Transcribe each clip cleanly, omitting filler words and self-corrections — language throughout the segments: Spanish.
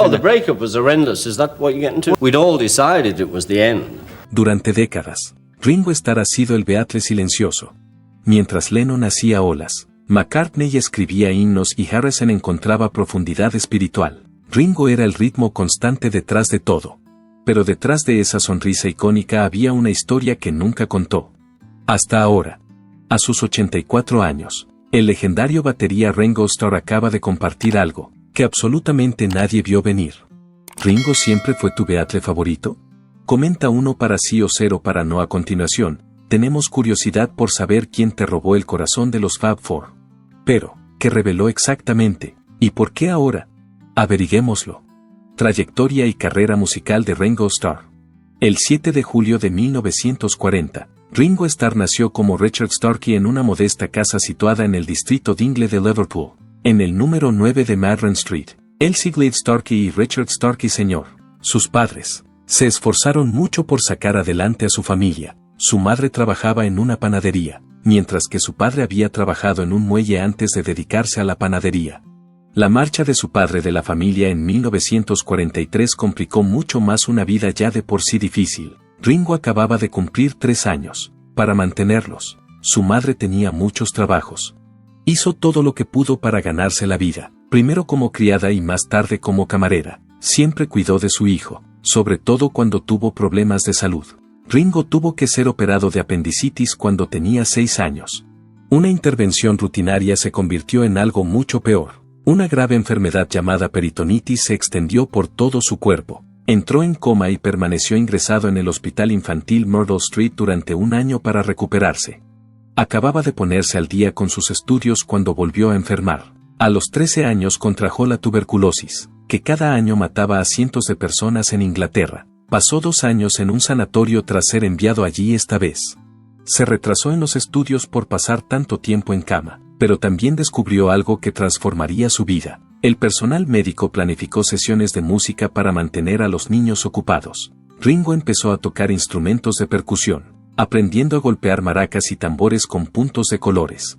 Oh, the breakup was horrendous. Is that what you're getting to? We'd all decided it was the end. Durante décadas, Ringo Starr ha sido el Beatle silencioso. Mientras Lennon hacía olas, McCartney escribía himnos y Harrison encontraba profundidad espiritual, Ringo era el ritmo constante detrás de todo. Pero detrás de esa sonrisa icónica había una historia que nunca contó. Hasta ahora. A sus 84 años, el legendario batería Ringo Starr acaba de compartir algo que absolutamente nadie vio venir. ¿Ringo siempre fue tu Beatle favorito? Comenta 1 para sí o 0 para no. A continuación, tenemos curiosidad por saber quién te robó el corazón de los Fab Four. Pero, ¿qué reveló exactamente? ¿Y por qué ahora? Averiguémoslo. Trayectoria y carrera musical de Ringo Starr. El 7 de julio de 1940, Ringo Starr nació como Richard Starkey en una modesta casa situada en el distrito Dingley de Liverpool, en el número 9 de Madron Street. Elsie Gleed Starkey y Richard Starkey Sr., sus padres, se esforzaron mucho por sacar adelante a su familia. Su madre trabajaba en una panadería, mientras que su padre había trabajado en un muelle antes de dedicarse a la panadería. La marcha de su padre de la familia en 1943 complicó mucho más una vida ya de por sí difícil. Ringo acababa de cumplir 3 años. Para mantenerlos, su madre tenía muchos trabajos. Hizo todo lo que pudo para ganarse la vida, primero como criada y más tarde como camarera. Siempre cuidó de su hijo, sobre todo cuando tuvo problemas de salud. Ringo tuvo que ser operado de apendicitis cuando tenía 6 años. Una intervención rutinaria se convirtió en algo mucho peor. Una grave enfermedad llamada peritonitis se extendió por todo su cuerpo. Entró en coma y permaneció ingresado en el hospital infantil Myrtle Street durante 1 año para recuperarse. Acababa de ponerse al día con sus estudios cuando volvió a enfermar. A los 13 años contrajo la tuberculosis, que cada año mataba a cientos de personas en Inglaterra. Pasó 2 años en un sanatorio tras ser enviado allí esta vez. Se retrasó en los estudios por pasar tanto tiempo en cama, pero también descubrió algo que transformaría su vida. El personal médico planificó sesiones de música para mantener a los niños ocupados. Ringo empezó a tocar instrumentos de percusión, aprendiendo a golpear maracas y tambores con puntos de colores.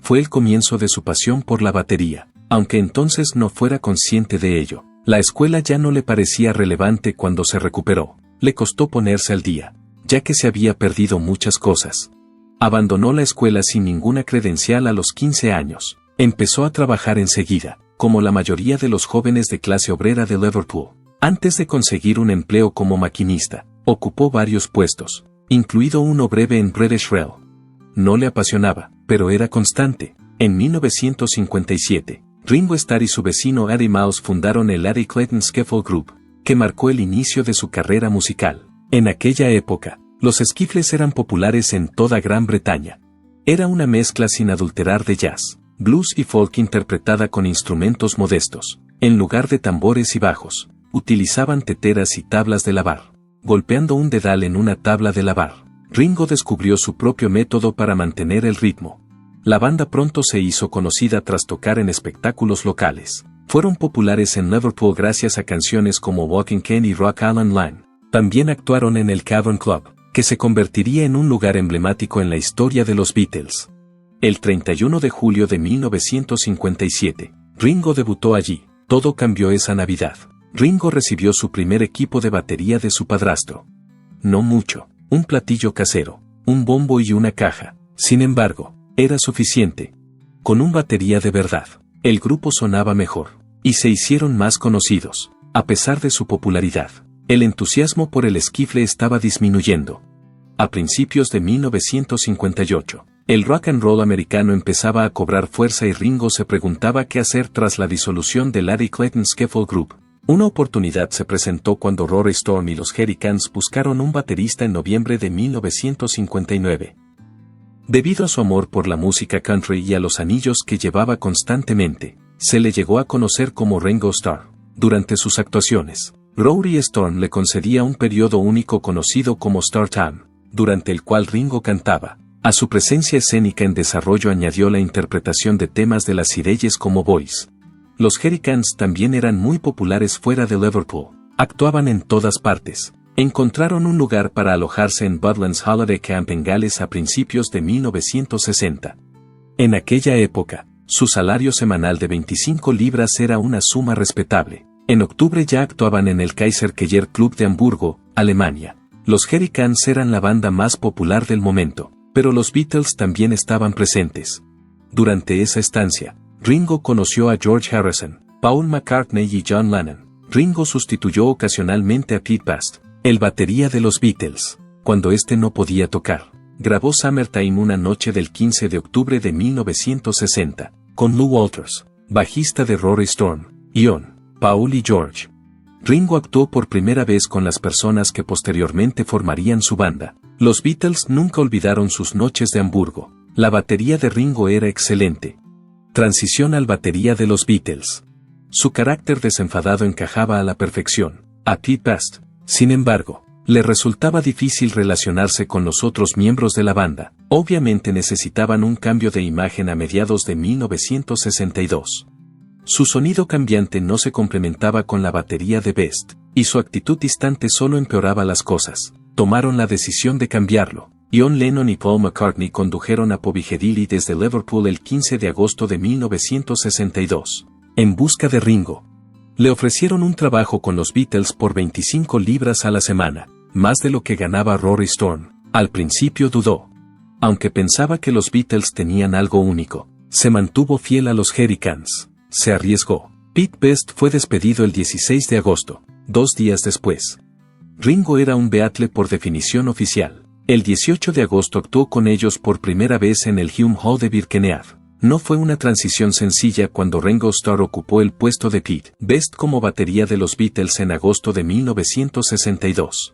Fue el comienzo de su pasión por la batería, aunque entonces no fuera consciente de ello. La escuela ya no le parecía relevante cuando se recuperó. Le costó ponerse al día, ya que se había perdido muchas cosas. Abandonó la escuela sin ninguna credencial a los 15 años. Empezó a trabajar enseguida, como la mayoría de los jóvenes de clase obrera de Liverpool. Antes de conseguir un empleo como maquinista, ocupó varios puestos, incluido uno breve en British Rail. No le apasionaba, pero era constante. En 1957, Ringo Starr y su vecino Eddie Mouse fundaron el Eddie Clayton Skiffle Group, que marcó el inicio de su carrera musical. En aquella época, los skiffles eran populares en toda Gran Bretaña. Era una mezcla sin adulterar de jazz, blues y folk interpretada con instrumentos modestos. En lugar de tambores y bajos, utilizaban teteras y tablas de lavar. Golpeando un dedal en una tabla de lavar, Ringo descubrió su propio método para mantener el ritmo. La banda pronto se hizo conocida tras tocar en espectáculos locales. Fueron populares en Liverpool gracias a canciones como Walking Cane y Rock Island Line. También actuaron en el Cavern Club, que se convertiría en un lugar emblemático en la historia de los Beatles. El 31 de julio de 1957, Ringo debutó allí. Todo cambió esa Navidad. Ringo recibió su primer equipo de batería de su padrastro. No mucho, un platillo casero, un bombo y una caja. Sin embargo, era suficiente. Con un batería de verdad, el grupo sonaba mejor, y se hicieron más conocidos. A pesar de su popularidad, el entusiasmo por el skiffle estaba disminuyendo. A principios de 1958, el rock and roll americano empezaba a cobrar fuerza y Ringo se preguntaba qué hacer tras la disolución del Eddie Clayton Skiffle Group. Una oportunidad se presentó cuando Rory Storm y los Hurricanes buscaron un baterista en noviembre de 1959. Debido a su amor por la música country y a los anillos que llevaba constantemente, se le llegó a conocer como Ringo Starr. Durante sus actuaciones, Rory Storm le concedía un periodo único conocido como Star Time, durante el cual Ringo cantaba. A su presencia escénica en desarrollo añadió la interpretación de temas de las Sireyes como Boys. Los Hurricanes también eran muy populares fuera de Liverpool. Actuaban en todas partes. Encontraron un lugar para alojarse en Budlands Holiday Camp en Gales a principios de 1960. En aquella época, su salario semanal de 25 libras era una suma respetable. En octubre ya actuaban en el Kaiser Keller Club de Hamburgo, Alemania. Los Hurricanes eran la banda más popular del momento, pero los Beatles también estaban presentes. Durante esa estancia, Ringo conoció a George Harrison, Paul McCartney y John Lennon. Ringo sustituyó ocasionalmente a Pete Best, el batería de los Beatles, cuando este no podía tocar. Grabó Summertime una noche del 15 de octubre de 1960, con Lou Walters, bajista de Rory Storm, John, Paul y George. Ringo actuó por primera vez con las personas que posteriormente formarían su banda. Los Beatles nunca olvidaron sus noches de Hamburgo. La batería de Ringo era excelente. Transición al batería de los Beatles. Su carácter desenfadado encajaba a la perfección. A Pete Best, sin embargo, le resultaba difícil relacionarse con los otros miembros de la banda. Obviamente necesitaban un cambio de imagen a mediados de 1962. Su sonido cambiante no se complementaba con la batería de Best, y su actitud distante solo empeoraba las cosas. Tomaron la decisión de cambiarlo. John Lennon y Paul McCartney condujeron a Piccadilly desde Liverpool el 15 de agosto de 1962, en busca de Ringo. Le ofrecieron un trabajo con los Beatles por 25 libras a la semana, más de lo que ganaba Rory Storm. Al principio dudó. Aunque pensaba que los Beatles tenían algo único, se mantuvo fiel a los Hurricanes. Se arriesgó. Pete Best fue despedido el 16 de agosto, 2 días después. Ringo era un Beatle por definición oficial. El 18 de agosto actuó con ellos por primera vez en el Hume Hall de Birkenhead. No fue una transición sencilla cuando Ringo Starr ocupó el puesto de Pete Best como batería de los Beatles en agosto de 1962.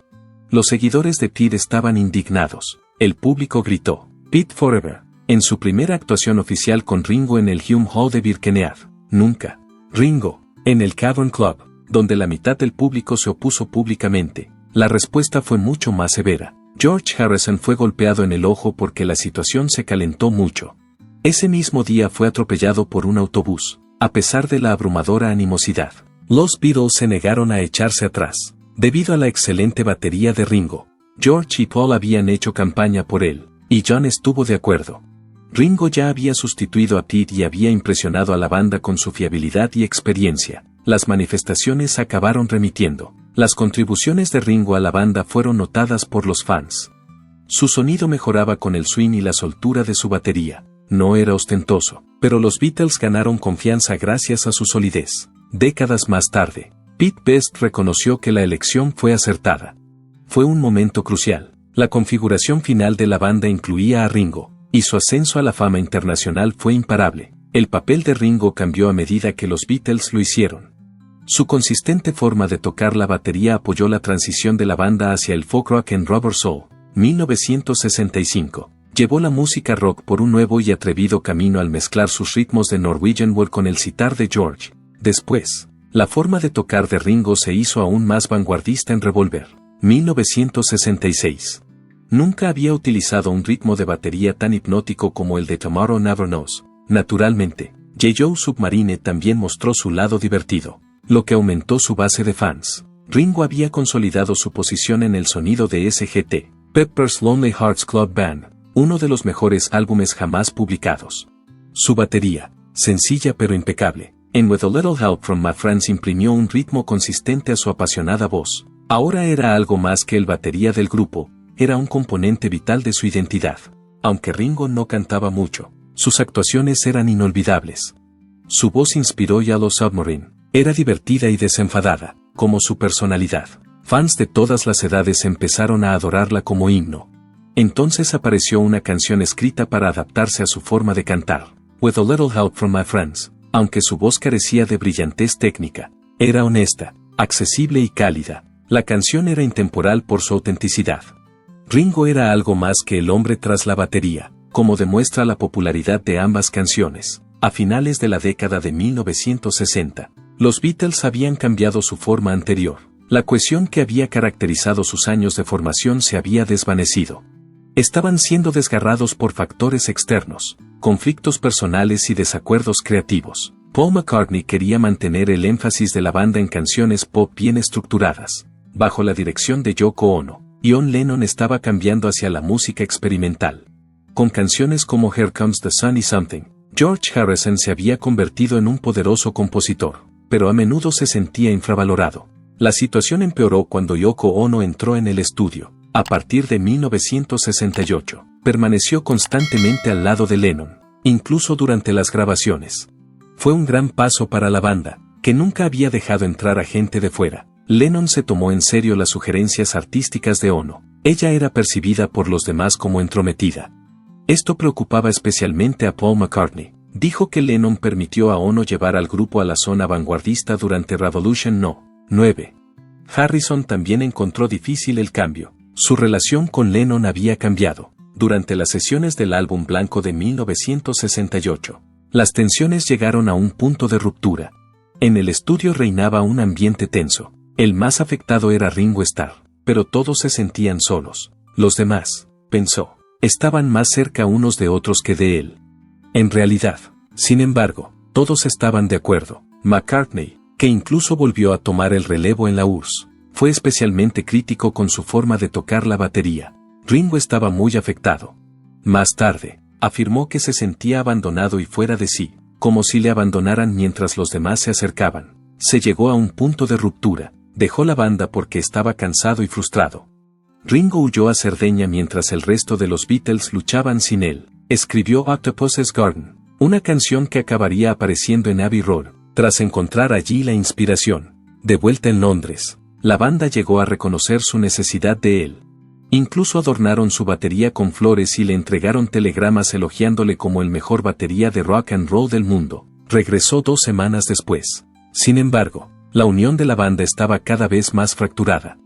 Los seguidores de Pete estaban indignados. El público gritó, "Pete Forever", en su primera actuación oficial con Ringo en el Hume Hall de Birkenhead. Nunca. Ringo, en el Cavern Club, donde la mitad del público se opuso públicamente. La respuesta fue mucho más severa. George Harrison fue golpeado en el ojo porque la situación se calentó mucho. Ese mismo día fue atropellado por un autobús, a pesar de la abrumadora animosidad. Los Beatles se negaron a echarse atrás, debido a la excelente batería de Ringo. George y Paul habían hecho campaña por él, y John estuvo de acuerdo. Ringo ya había sustituido a Pete y había impresionado a la banda con su fiabilidad y experiencia. Las manifestaciones acabaron remitiendo. Las contribuciones de Ringo a la banda fueron notadas por los fans. Su sonido mejoraba con el swing y la soltura de su batería. No era ostentoso, pero los Beatles ganaron confianza gracias a su solidez. Décadas más tarde, Pete Best reconoció que la elección fue acertada. Fue un momento crucial. La configuración final de la banda incluía a Ringo, y su ascenso a la fama internacional fue imparable. El papel de Ringo cambió a medida que los Beatles lo hicieron. Su consistente forma de tocar la batería apoyó la transición de la banda hacia el folk rock en Rubber Soul, 1965. Llevó la música rock por un nuevo y atrevido camino al mezclar sus ritmos de Norwegian Wood con el sitar de George. Después, la forma de tocar de Ringo se hizo aún más vanguardista en Revolver, 1966. Nunca había utilizado un ritmo de batería tan hipnótico como el de Tomorrow Never Knows. Naturalmente, Yellow Submarine también mostró su lado divertido, lo que aumentó su base de fans. Ringo había consolidado su posición en el sonido de Sgt. Pepper's Lonely Hearts Club Band, uno de los mejores álbumes jamás publicados. Su batería, sencilla pero impecable, en With a Little Help from My Friends imprimió un ritmo consistente a su apasionada voz. Ahora era algo más que el batería del grupo, era un componente vital de su identidad. Aunque Ringo no cantaba mucho, sus actuaciones eran inolvidables. Su voz inspiró Yellow Submarine, era divertida y desenfadada, como su personalidad. Fans de todas las edades empezaron a adorarla como himno. Entonces apareció una canción escrita para adaptarse a su forma de cantar, With a Little Help from My Friends. Aunque su voz carecía de brillantez técnica, era honesta, accesible y cálida. La canción era intemporal por su autenticidad. Ringo era algo más que el hombre tras la batería, como demuestra la popularidad de ambas canciones. A finales de la década de 1960, los Beatles habían cambiado su forma anterior. La cohesión que había caracterizado sus años de formación se había desvanecido. Estaban siendo desgarrados por factores externos, conflictos personales y desacuerdos creativos. Paul McCartney quería mantener el énfasis de la banda en canciones pop bien estructuradas. Bajo la dirección de Yoko Ono, John Lennon estaba cambiando hacia la música experimental. Con canciones como Here Comes the Sun y Something, George Harrison se había convertido en un poderoso compositor. pero a menudo se sentía infravalorado. La situación empeoró cuando Yoko Ono entró en el estudio. A partir de 1968, permaneció constantemente al lado de Lennon, incluso durante las grabaciones. Fue un gran paso para la banda, que nunca había dejado entrar a gente de fuera. Lennon se tomó en serio las sugerencias artísticas de Ono. Ella era percibida por los demás como entrometida. Esto preocupaba especialmente a Paul McCartney. Dijo que Lennon permitió a Ono llevar al grupo a la zona vanguardista durante Revolution No. 9. Harrison también encontró difícil el cambio. Su relación con Lennon había cambiado. Durante las sesiones del álbum blanco de 1968, las tensiones llegaron a un punto de ruptura. En el estudio reinaba un ambiente tenso. El más afectado era Ringo Starr, pero todos se sentían solos. Los demás, pensó, estaban más cerca unos de otros que de él. En realidad, sin embargo, todos estaban de acuerdo. McCartney, que incluso volvió a tomar el relevo en la URSS, fue especialmente crítico con su forma de tocar la batería. Ringo estaba muy afectado. Más tarde, afirmó que se sentía abandonado y fuera de sí, como si le abandonaran mientras los demás se acercaban. Se llegó a un punto de ruptura, dejó la banda porque estaba cansado y frustrado. Ringo huyó a Cerdeña mientras el resto de los Beatles luchaban sin él. Escribió Octopus's Garden, una canción que acabaría apareciendo en Abbey Road, tras encontrar allí la inspiración. De vuelta en Londres, la banda llegó a reconocer su necesidad de él. Incluso adornaron su batería con flores y le entregaron telegramas elogiándole como el mejor batería de rock and roll del mundo. Regresó 2 semanas después. Sin embargo, la unión de la banda estaba cada vez más fracturada.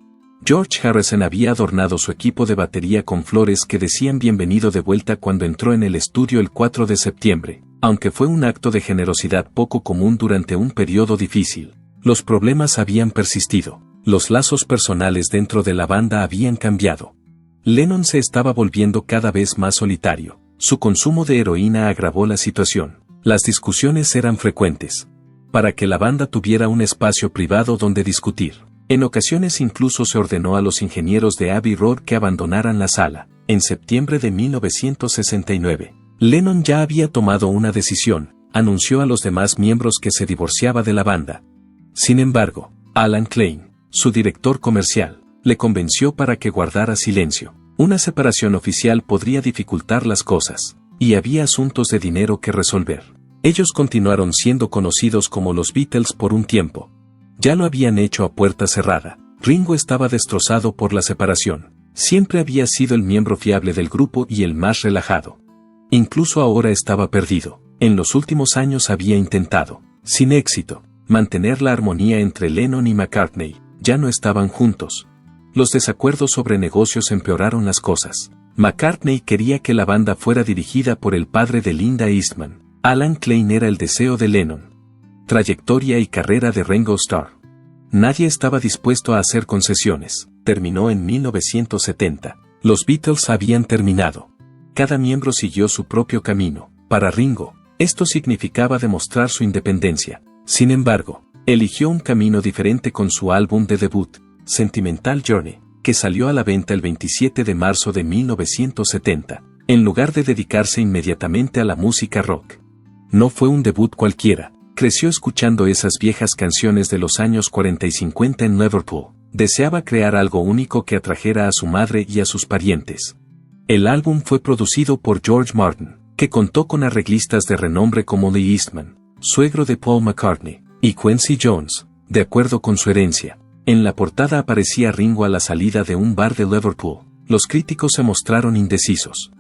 George Harrison había adornado su equipo de batería con flores que decían bienvenido de vuelta cuando entró en el estudio el 4 de septiembre, aunque fue un acto de generosidad poco común durante un periodo difícil. Los problemas habían persistido. Los lazos personales dentro de la banda habían cambiado. Lennon se estaba volviendo cada vez más solitario. Su consumo de heroína agravó la situación. Las discusiones eran frecuentes. Para que la banda tuviera un espacio privado donde discutir. En ocasiones incluso se ordenó a los ingenieros de Abbey Road que abandonaran la sala. En septiembre de 1969, Lennon ya había tomado una decisión. Anunció a los demás miembros que se divorciaba de la banda. Sin embargo, Alan Klein, su director comercial, le convenció para que guardara silencio. Una separación oficial podría dificultar las cosas, y había asuntos de dinero que resolver. Ellos continuaron siendo conocidos como los Beatles por un tiempo. Ya lo habían hecho a puerta cerrada. Ringo estaba destrozado por la separación. Siempre había sido el miembro fiable del grupo y el más relajado. Incluso ahora estaba perdido. En los últimos años había intentado, sin éxito, mantener la armonía entre Lennon y McCartney. Ya no estaban juntos. Los desacuerdos sobre negocios empeoraron las cosas. McCartney quería que la banda fuera dirigida por el padre de Linda Eastman. Alan Klein era el deseo de Lennon. Trayectoria y carrera de Ringo Starr. Nadie estaba dispuesto a hacer concesiones. Terminó en 1970. Los Beatles habían terminado. Cada miembro siguió su propio camino. Para Ringo, esto significaba demostrar su independencia. Sin embargo, eligió un camino diferente con su álbum de debut, Sentimental Journey, que salió a la venta el 27 de marzo de 1970, en lugar de dedicarse inmediatamente a la música rock. No fue un debut cualquiera. Creció escuchando esas viejas canciones de los años 40 y 50 en Liverpool. Deseaba crear algo único que atrajera a su madre y a sus parientes. El álbum fue producido por George Martin, que contó con arreglistas de renombre como Lee Eastman, suegro de Paul McCartney, y Quincy Jones, de acuerdo con su herencia. En la portada aparecía Ringo a la salida de un bar de Liverpool. Los críticos se mostraron indecisos.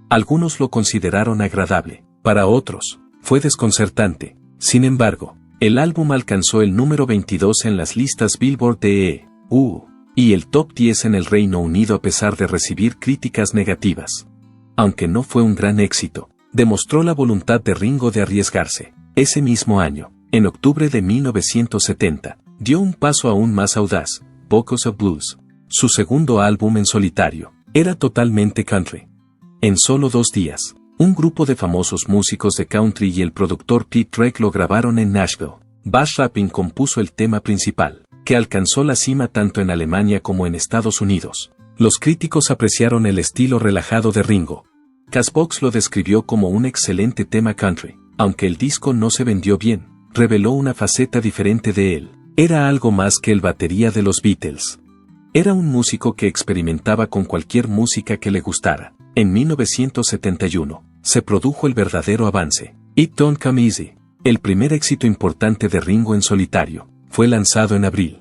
Algunos lo consideraron agradable, para otros, fue desconcertante. Sin embargo, el álbum alcanzó el número 22 en las listas Billboard de E.U. y el top 10 en el Reino Unido a pesar de recibir críticas negativas. Aunque no fue un gran éxito, demostró la voluntad de Ringo de arriesgarse. Ese mismo año, en octubre de 1970, dio un paso aún más audaz, Vocals of Blues. Su segundo álbum en solitario, era totalmente country. En solo 2 días, un grupo de famosos músicos de country y el productor Pete Drake lo grabaron en Nashville. Bass Rapping compuso el tema principal, que alcanzó la cima tanto en Alemania como en Estados Unidos. Los críticos apreciaron el estilo relajado de Ringo. Cashbox lo describió como un excelente tema country. Aunque el disco no se vendió bien, reveló una faceta diferente de él. Era algo más que el batería de los Beatles. Era un músico que experimentaba con cualquier música que le gustara. En 1971, se produjo el verdadero avance. It Don't Come Easy, el primer éxito importante de Ringo en solitario, fue lanzado en abril.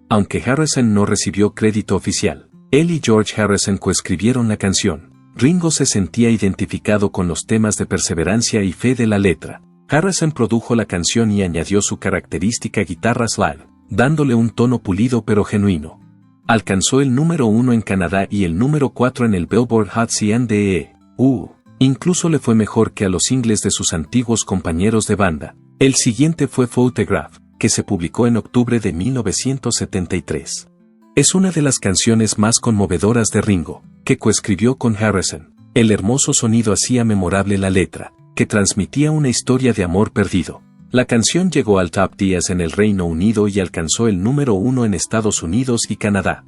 Aunque Harrison no recibió crédito oficial, él y George Harrison coescribieron la canción. Ringo se sentía identificado con los temas de perseverancia y fe de la letra. Harrison produjo la canción y añadió su característica guitarra slide, dándole un tono pulido pero genuino. Alcanzó el número 1 en Canadá y el número 4 en el Billboard Hot 100 de Incluso le fue mejor que a los singles de sus antiguos compañeros de banda. El siguiente fue Photograph, que se publicó en octubre de 1973. Es una de las canciones más conmovedoras de Ringo, que coescribió con Harrison. El hermoso sonido hacía memorable la letra, que transmitía una historia de amor perdido. La canción llegó al top 10 en el Reino Unido y alcanzó el número 1 en Estados Unidos y Canadá.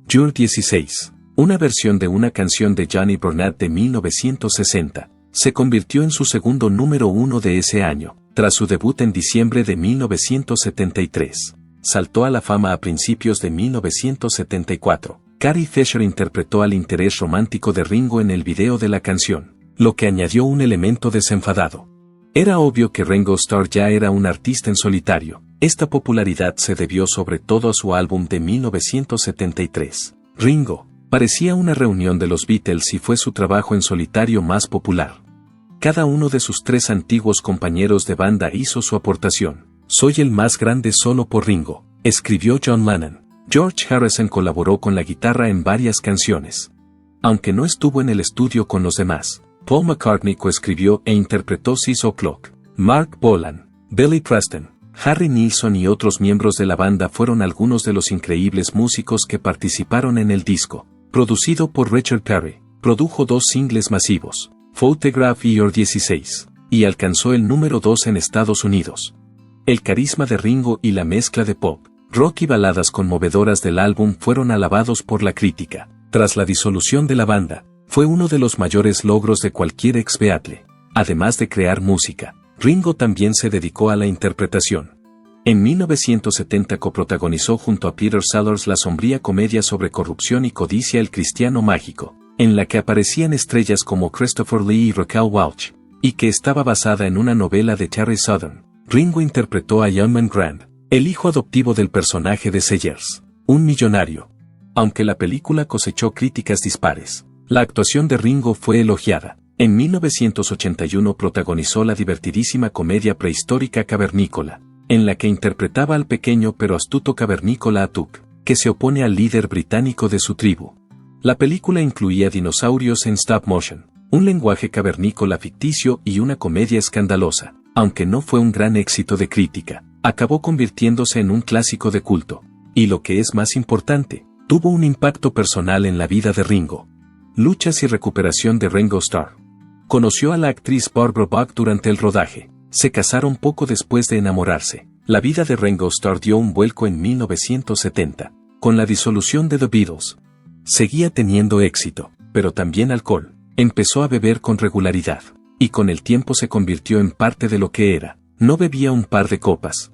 You're 16, una versión de una canción de Johnny Burnett de 1960, se convirtió en su segundo número 1 de ese año, tras su debut en diciembre de 1973. Saltó a la fama a principios de 1974. Carrie Fisher interpretó al interés romántico de Ringo en el video de la canción, lo que añadió un elemento desenfadado. Era obvio que Ringo Starr ya era un artista en solitario. Esta popularidad se debió sobre todo a su álbum de 1973. Ringo parecía una reunión de los Beatles y fue su trabajo en solitario más popular. Cada uno de sus 3 antiguos compañeros de banda hizo su aportación. Soy el más grande solo por Ringo, escribió John Lennon. George Harrison colaboró con la guitarra en varias canciones. Aunque no estuvo en el estudio con los demás, Paul McCartney coescribió e interpretó 6 O'Clock. Mark Bolan, Billy Preston, Harry Nilsson y otros miembros de la banda fueron algunos de los increíbles músicos que participaron en el disco. Producido por Richard Perry, produjo 2 singles masivos, Photograph y You're 16, y alcanzó el número 2 en Estados Unidos. El carisma de Ringo y la mezcla de pop, rock y baladas conmovedoras del álbum fueron alabados por la crítica. Tras la disolución de la banda, fue uno de los mayores logros de cualquier ex Beatle. Además de crear música, Ringo también se dedicó a la interpretación. En 1970 coprotagonizó junto a Peter Sellers la sombría comedia sobre corrupción y codicia El Cristiano Mágico, en la que aparecían estrellas como Christopher Lee y Raquel Welch, y que estaba basada en una novela de Terry Southern. Ringo interpretó a Youngman Grant, el hijo adoptivo del personaje de Sellers, un millonario. Aunque la película cosechó críticas dispares, la actuación de Ringo fue elogiada. En 1981 protagonizó la divertidísima comedia prehistórica Cavernícola, en la que interpretaba al pequeño pero astuto cavernícola Atuk, que se opone al líder británico de su tribu. La película incluía dinosaurios en stop motion, un lenguaje cavernícola ficticio y una comedia escandalosa. Aunque no fue un gran éxito de crítica, acabó convirtiéndose en un clásico de culto. Y lo que es más importante, tuvo un impacto personal en la vida de Ringo. Luchas y recuperación de Ringo Starr. Conoció a la actriz Barbara Bach durante el rodaje. Se casaron poco después de enamorarse. La vida de Ringo Starr dio un vuelco en 1970, con la disolución de The Beatles. Seguía teniendo éxito, pero también alcohol. Empezó a beber con regularidad, y con el tiempo se convirtió en parte de lo que era. No bebía un par de copas.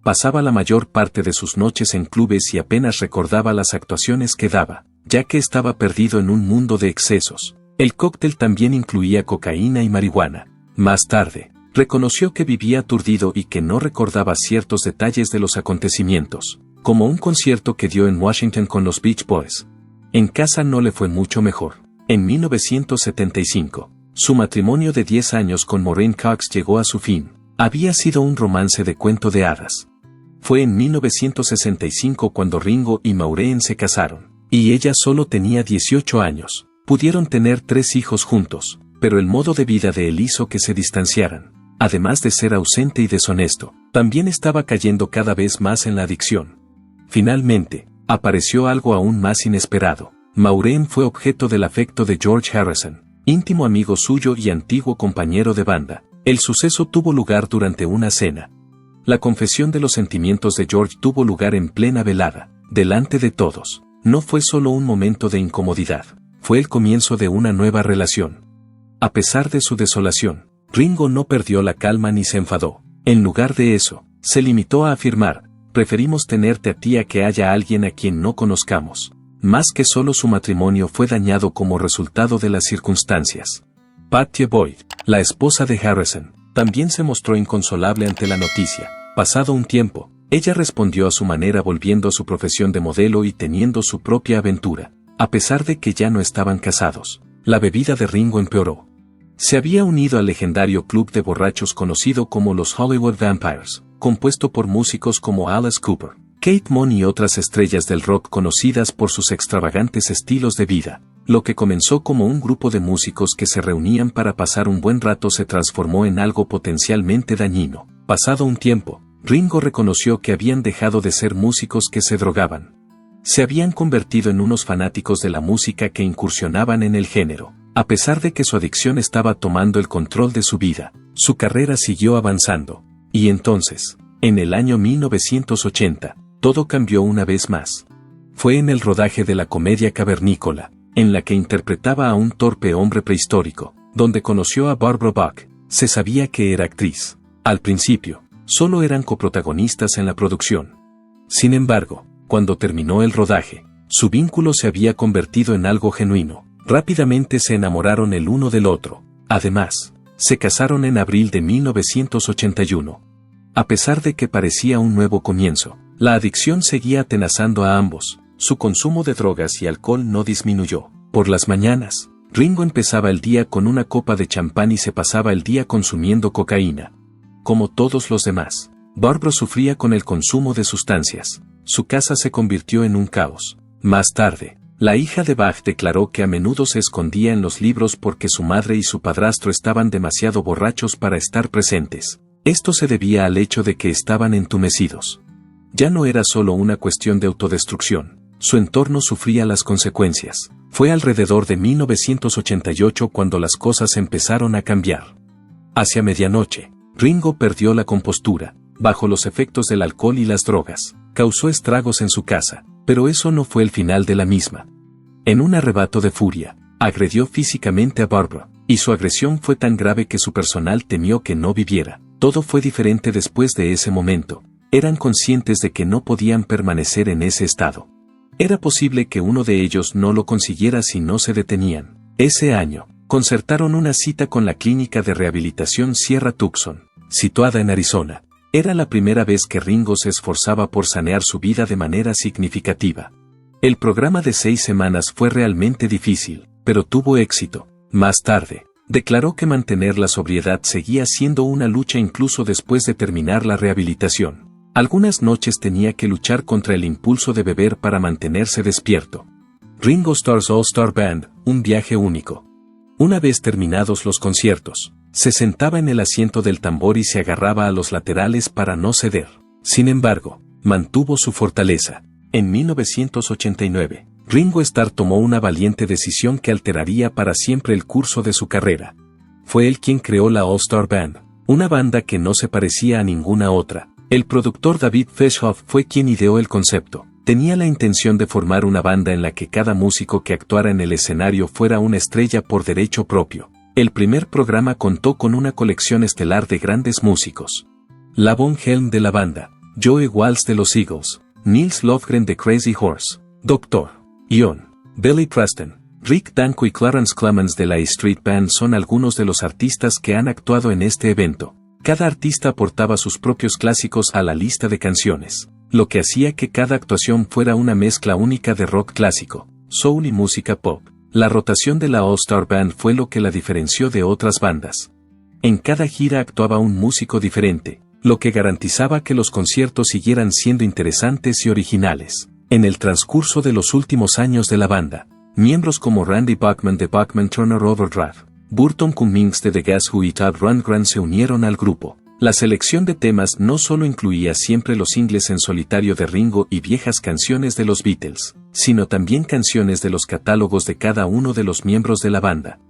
Pasaba la mayor parte de sus noches en clubes y apenas recordaba las actuaciones que daba, ya que estaba perdido en un mundo de excesos. El cóctel también incluía cocaína y marihuana. Más tarde, reconoció que vivía aturdido y que no recordaba ciertos detalles de los acontecimientos, como un concierto que dio en Washington con los Beach Boys. En casa no le fue mucho mejor. En 1975, su matrimonio de 10 años con Maureen Cox llegó a su fin. Había sido un romance de cuento de hadas. Fue en 1965 cuando Ringo y Maureen se casaron, y ella solo tenía 18 años. Pudieron tener 3 hijos juntos, pero el modo de vida de él hizo que se distanciaran. Además de ser ausente y deshonesto, también estaba cayendo cada vez más en la adicción. Finalmente, apareció algo aún más inesperado. Maureen fue objeto del afecto de George Harrison, íntimo amigo suyo y antiguo compañero de banda. El suceso tuvo lugar durante una cena. La confesión de los sentimientos de George tuvo lugar en plena velada, delante de todos. No fue solo un momento de incomodidad, fue el comienzo de una nueva relación. A pesar de su desolación, Ringo no perdió la calma ni se enfadó. En lugar de eso, se limitó a afirmar, preferimos tenerte a ti a que haya alguien a quien no conozcamos. Más que solo su matrimonio fue dañado como resultado de las circunstancias. Patty Boyd, la esposa de Harrison, también se mostró inconsolable ante la noticia. Pasado un tiempo, ella respondió a su manera volviendo a su profesión de modelo y teniendo su propia aventura. A pesar de que ya no estaban casados, la bebida de Ringo empeoró. Se había unido al legendario club de borrachos conocido como los Hollywood Vampires, compuesto por músicos como Alice Cooper, Kate Moon y otras estrellas del rock conocidas por sus extravagantes estilos de vida. Lo que comenzó como un grupo de músicos que se reunían para pasar un buen rato se transformó en algo potencialmente dañino. Pasado un tiempo, Ringo reconoció que habían dejado de ser músicos que se drogaban. Se habían convertido en unos fanáticos de la música que incursionaban en el género. A pesar de que su adicción estaba tomando el control de su vida, su carrera siguió avanzando. Y entonces, en el año 1980, todo cambió una vez más. Fue en el rodaje de la comedia Cavernícola, en la que interpretaba a un torpe hombre prehistórico, donde conoció a Barbara Buck. Se sabía que era actriz. Al principio, solo eran coprotagonistas en la producción. Sin embargo, cuando terminó el rodaje, su vínculo se había convertido en algo genuino. Rápidamente se enamoraron el uno del otro. Además, se casaron en abril de 1981. A pesar de que parecía un nuevo comienzo, la adicción seguía atenazando a ambos. Su consumo de drogas y alcohol no disminuyó. Por las mañanas, Ringo empezaba el día con una copa de champán y se pasaba el día consumiendo cocaína. Como todos los demás, Barbara sufría con el consumo de sustancias. Su casa se convirtió en un caos. Más tarde, la hija de Bach declaró que a menudo se escondía en los libros porque su madre y su padrastro estaban demasiado borrachos para estar presentes. Esto se debía al hecho de que estaban entumecidos. Ya no era solo una cuestión de autodestrucción, su entorno sufría las consecuencias. Fue alrededor de 1988 cuando las cosas empezaron a cambiar. Hacia medianoche, Ringo perdió la compostura, bajo los efectos del alcohol y las drogas. Causó estragos en su casa, pero eso no fue el final de la misma. En un arrebato de furia, agredió físicamente a Barbara, y su agresión fue tan grave que su personal temió que no viviera. Todo fue diferente después de ese momento. Eran conscientes de que no podían permanecer en ese estado. Era posible que uno de ellos no lo consiguiera si no se detenían. Ese año, concertaron una cita con la clínica de rehabilitación Sierra Tucson, situada en Arizona. Era la primera vez que Ringo se esforzaba por sanear su vida de manera significativa. El programa de 6 semanas fue realmente difícil, pero tuvo éxito. Más tarde, declaró que mantener la sobriedad seguía siendo una lucha incluso después de terminar la rehabilitación. Algunas noches tenía que luchar contra el impulso de beber para mantenerse despierto. Ringo Starr's All-Star Band, un viaje único. Una vez terminados los conciertos, se sentaba en el asiento del tambor y se agarraba a los laterales para no ceder. Sin embargo, mantuvo su fortaleza. En 1989, Ringo Starr tomó una valiente decisión que alteraría para siempre el curso de su carrera. Fue él quien creó la All-Star Band, una banda que no se parecía a ninguna otra. El productor David Feshoff fue quien ideó el concepto. Tenía la intención de formar una banda en la que cada músico que actuara en el escenario fuera una estrella por derecho propio. El primer programa contó con una colección estelar de grandes músicos. Lavon Helm de la banda, Joe Walsh de los Eagles, Nils Lofgren de Crazy Horse, Dr. Ion, Billy Preston, Rick Danko y Clarence Clemens de la E Street Band son algunos de los artistas que han actuado en este evento. Cada artista aportaba sus propios clásicos a la lista de canciones, lo que hacía que cada actuación fuera una mezcla única de rock clásico, soul y música pop. La rotación de la All-Star Band fue lo que la diferenció de otras bandas. En cada gira actuaba un músico diferente, lo que garantizaba que los conciertos siguieran siendo interesantes y originales. En el transcurso de los últimos años de la banda, miembros como Randy Bachman de Bachman Turner Overdrive, Burton Cummings de The Guess Who y Todd Rundgren se unieron al grupo. La selección de temas no solo incluía siempre los singles en solitario de Ringo y viejas canciones de los Beatles, sino también canciones de los catálogos de cada uno de los miembros de la banda.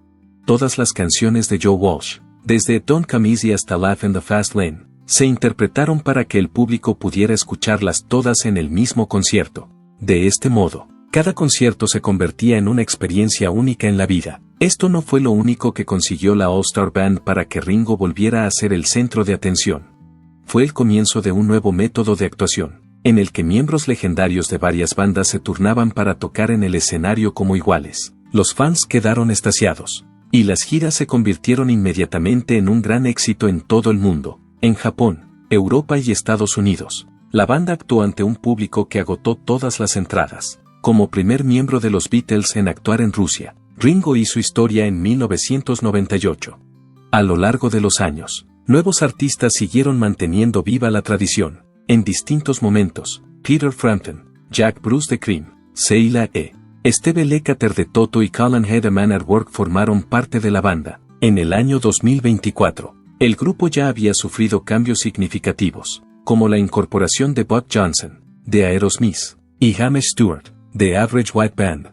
Todas las canciones de Joe Walsh, desde Don't Come Easy hasta Laugh in the Fast Lane, se interpretaron para que el público pudiera escucharlas todas en el mismo concierto. De este modo, cada concierto se convertía en una experiencia única en la vida. Esto no fue lo único que consiguió la All-Star Band para que Ringo volviera a ser el centro de atención. fue el comienzo de un nuevo método de actuación, en el que miembros legendarios de varias bandas se turnaban para tocar en el escenario como iguales. Los fans quedaron extasiados, y las giras se convirtieron inmediatamente en un gran éxito en todo el mundo. En Japón, Europa y Estados Unidos, la banda actuó ante un público que agotó todas las entradas. Como primer miembro de los Beatles en actuar en Rusia, Ringo hizo historia en 1998. A lo largo de los años, nuevos artistas siguieron manteniendo viva la tradición. En distintos momentos, Peter Frampton, Jack Bruce de Cream, Sheila E. Steve Lukather de Toto y Colin Hay de Man at Work formaron parte de la banda. En el año 2024, el grupo ya había sufrido cambios significativos, como la incorporación de Bob Johnson, de Aerosmith, y Hamish Stewart, de Average White Band.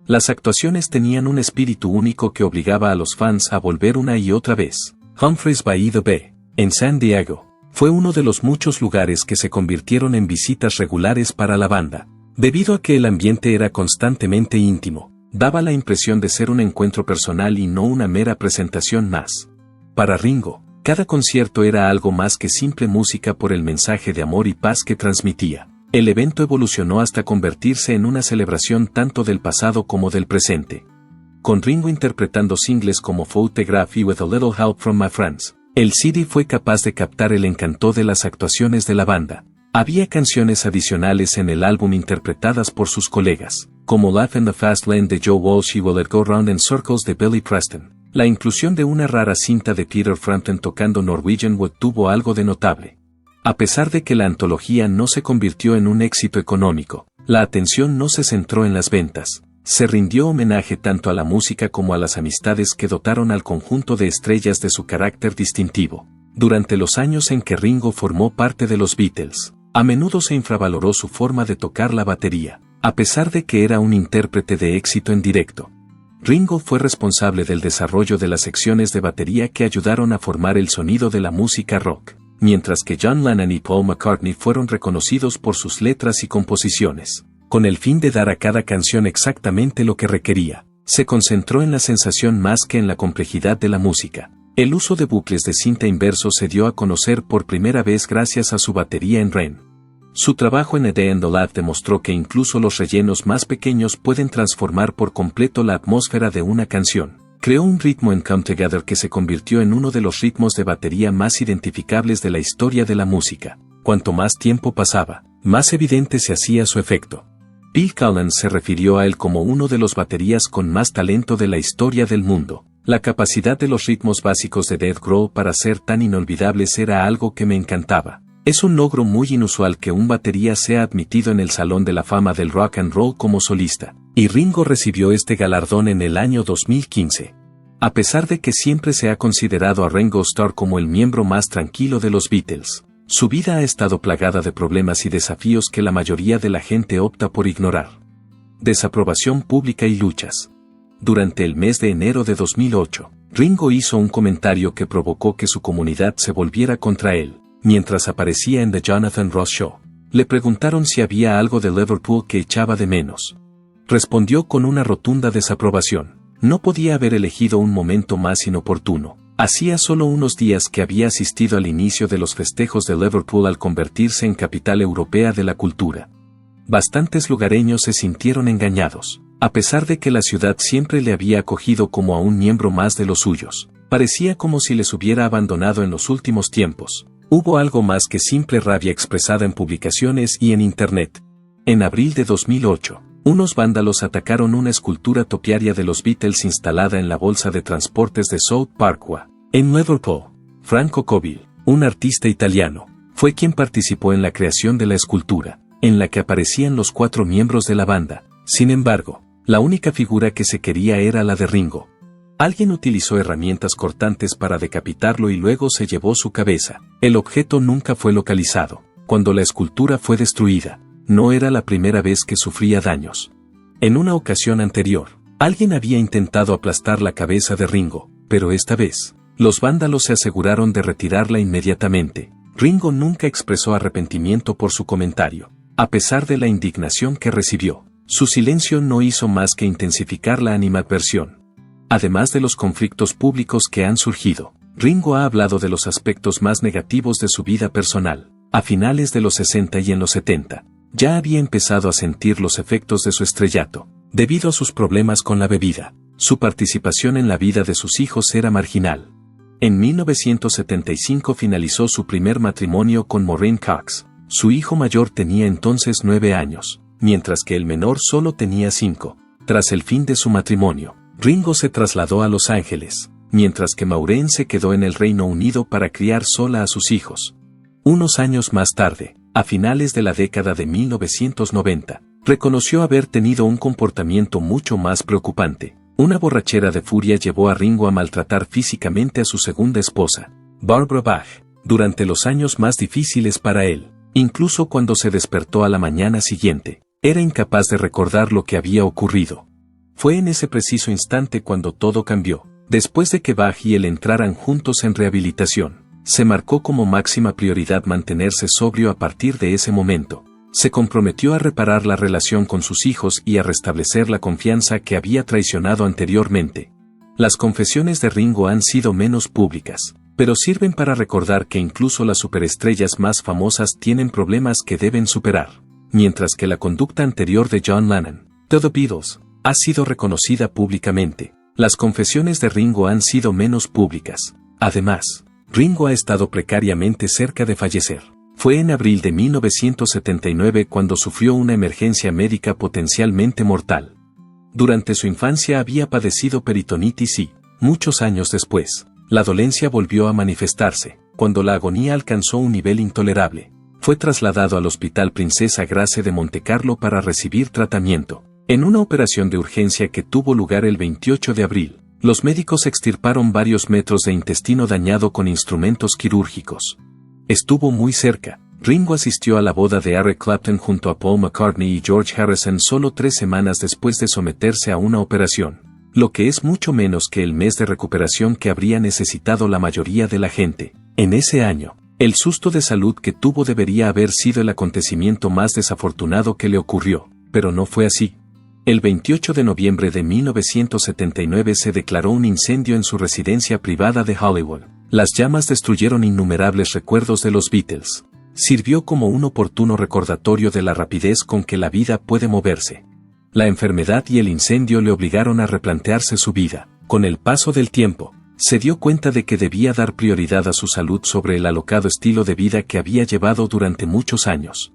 Las actuaciones tenían un espíritu único que obligaba a los fans a volver una y otra vez. Humphreys by the Bay, en San Diego, fue uno de los muchos lugares que se convirtieron en visitas regulares para la banda. Debido a que el ambiente era constantemente íntimo, daba la impresión de ser un encuentro personal y no una mera presentación más. Para Ringo, cada concierto era algo más que simple música por el mensaje de amor y paz que transmitía. El evento evolucionó hasta convertirse en una celebración tanto del pasado como del presente. Con Ringo interpretando singles como Photograph y With a Little Help from My Friends, el CD fue capaz de captar el encanto de las actuaciones de la banda. Había canciones adicionales en el álbum interpretadas por sus colegas, como Life in the Fast Lane de Joe Walsh y Will It Go Round in Circles de Billy Preston. La inclusión de una rara cinta de Peter Frampton tocando Norwegian Wood tuvo algo de notable. A pesar de que la antología no se convirtió en un éxito económico, la atención no se centró en las ventas. Se rindió homenaje tanto a la música como a las amistades que dotaron al conjunto de estrellas de su carácter distintivo. Durante los años en que Ringo formó parte de los Beatles, a menudo se infravaloró su forma de tocar la batería, a pesar de que era un intérprete de éxito en directo. Ringo fue responsable del desarrollo de las secciones de batería que ayudaron a formar el sonido de la música rock, mientras que John Lennon y Paul McCartney fueron reconocidos por sus letras y composiciones. Con el fin de dar a cada canción exactamente lo que requería, se concentró en la sensación más que en la complejidad de la música. El uso de bucles de cinta inverso se dio a conocer por primera vez gracias a su batería en Rain. Su trabajo en A Day in the Life demostró que incluso los rellenos más pequeños pueden transformar por completo la atmósfera de una canción. Creó un ritmo en Come Together que se convirtió en uno de los ritmos de batería más identificables de la historia de la música. Cuanto más tiempo pasaba, más evidente se hacía su efecto. Bill Collins se refirió a él como uno de los baterías con más talento de la historia del mundo. La capacidad de los ritmos básicos de Dave Grohl para ser tan inolvidables era algo que me encantaba. Es un logro muy inusual que un batería sea admitido en el Salón de la Fama del Rock and Roll como solista, y Ringo recibió este galardón en el año 2015. A pesar de que siempre se ha considerado a Ringo Starr como el miembro más tranquilo de los Beatles, su vida ha estado plagada de problemas y desafíos que la mayoría de la gente opta por ignorar. Desaprobación pública y luchas. Durante el mes de enero de 2008, Ringo hizo un comentario que provocó que su comunidad se volviera contra él. Mientras aparecía en The Jonathan Ross Show, le preguntaron si había algo de Liverpool que echaba de menos. Respondió con una rotunda desaprobación. No podía haber elegido un momento más inoportuno. Hacía solo unos días que había asistido al inicio de los festejos de Liverpool al convertirse en capital europea de la cultura. Bastantes lugareños se sintieron engañados, a pesar de que la ciudad siempre le había acogido como a un miembro más de los suyos. Parecía como si les hubiera abandonado en los últimos tiempos. Hubo algo más que simple rabia expresada en publicaciones y en Internet. En abril de 2008, unos vándalos atacaron una escultura topiaria de los Beatles instalada en la bolsa de transportes de South Parkway, en Liverpool. Franco Coville, un artista italiano, fue quien participó en la creación de la escultura, en la que aparecían los 4 miembros de la banda. Sin embargo, la única figura que se quería era la de Ringo. Alguien utilizó herramientas cortantes para decapitarlo y luego se llevó su cabeza. El objeto nunca fue localizado. Cuando la escultura fue destruida, no era la primera vez que sufría daños. En una ocasión anterior, alguien había intentado aplastar la cabeza de Ringo, pero esta vez, los vándalos se aseguraron de retirarla inmediatamente. Ringo nunca expresó arrepentimiento por su comentario. A pesar de la indignación que recibió, su silencio no hizo más que intensificar la animadversión. Además de los conflictos públicos que han surgido, Ringo ha hablado de los aspectos más negativos de su vida personal. A finales de los 60 y en los 70, ya había empezado a sentir los efectos de su estrellato. Debido a sus problemas con la bebida, su participación en la vida de sus hijos era marginal. En 1975 finalizó su primer matrimonio con Maureen Cox. Su hijo mayor tenía entonces 9 años, mientras que el menor solo tenía 5. Tras el fin de su matrimonio, Ringo se trasladó a Los Ángeles, mientras que Maureen se quedó en el Reino Unido para criar sola a sus hijos. Unos años más tarde, a finales de la década de 1990, reconoció haber tenido un comportamiento mucho más preocupante. Una borrachera de furia llevó a Ringo a maltratar físicamente a su segunda esposa, Barbara Bach, durante los años más difíciles para él. Incluso cuando se despertó a la mañana siguiente, era incapaz de recordar lo que había ocurrido. Fue en ese preciso instante cuando todo cambió. Después de que Bach y él entraran juntos en rehabilitación, se marcó como máxima prioridad mantenerse sobrio a partir de ese momento. Se comprometió a reparar la relación con sus hijos y a restablecer la confianza que había traicionado anteriormente. Las confesiones de Ringo han sido menos públicas, pero sirven para recordar que incluso las superestrellas más famosas tienen problemas que deben superar. Mientras que la conducta anterior de John Lennon, The Beatles, ha sido reconocida públicamente, las confesiones de Ringo han sido menos públicas. Además, Ringo ha estado precariamente cerca de fallecer. Fue en abril de 1979 cuando sufrió una emergencia médica potencialmente mortal. Durante su infancia había padecido peritonitis y, muchos años después, la dolencia volvió a manifestarse. Cuando la agonía alcanzó un nivel intolerable, fue trasladado al Hospital Princesa Grace de Montecarlo para recibir tratamiento. En una operación de urgencia que tuvo lugar el 28 de abril, los médicos extirparon varios metros de intestino dañado con instrumentos quirúrgicos. Estuvo muy cerca. Ringo asistió a la boda de Eric Clapton junto a Paul McCartney y George Harrison solo 3 semanas después de someterse a una operación, lo que es mucho menos que el mes de recuperación que habría necesitado la mayoría de la gente. En ese año, el susto de salud que tuvo debería haber sido el acontecimiento más desafortunado que le ocurrió, pero no fue así. El 28 de noviembre de 1979 se declaró un incendio en su residencia privada de Hollywood. Las llamas destruyeron innumerables recuerdos de los Beatles. Sirvió como un oportuno recordatorio de la rapidez con que la vida puede moverse. La enfermedad y el incendio le obligaron a replantearse su vida. Con el paso del tiempo, se dio cuenta de que debía dar prioridad a su salud sobre el alocado estilo de vida que había llevado durante muchos años.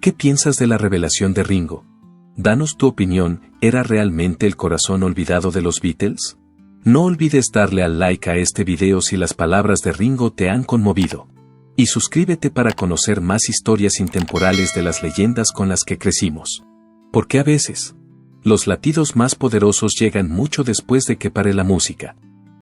¿Qué piensas de la revelación de Ringo? Danos tu opinión, ¿era realmente el corazón olvidado de los Beatles? No olvides darle al like a este video si las palabras de Ringo te han conmovido. Y suscríbete para conocer más historias intemporales de las leyendas con las que crecimos. Porque a veces, los latidos más poderosos llegan mucho después de que pare la música.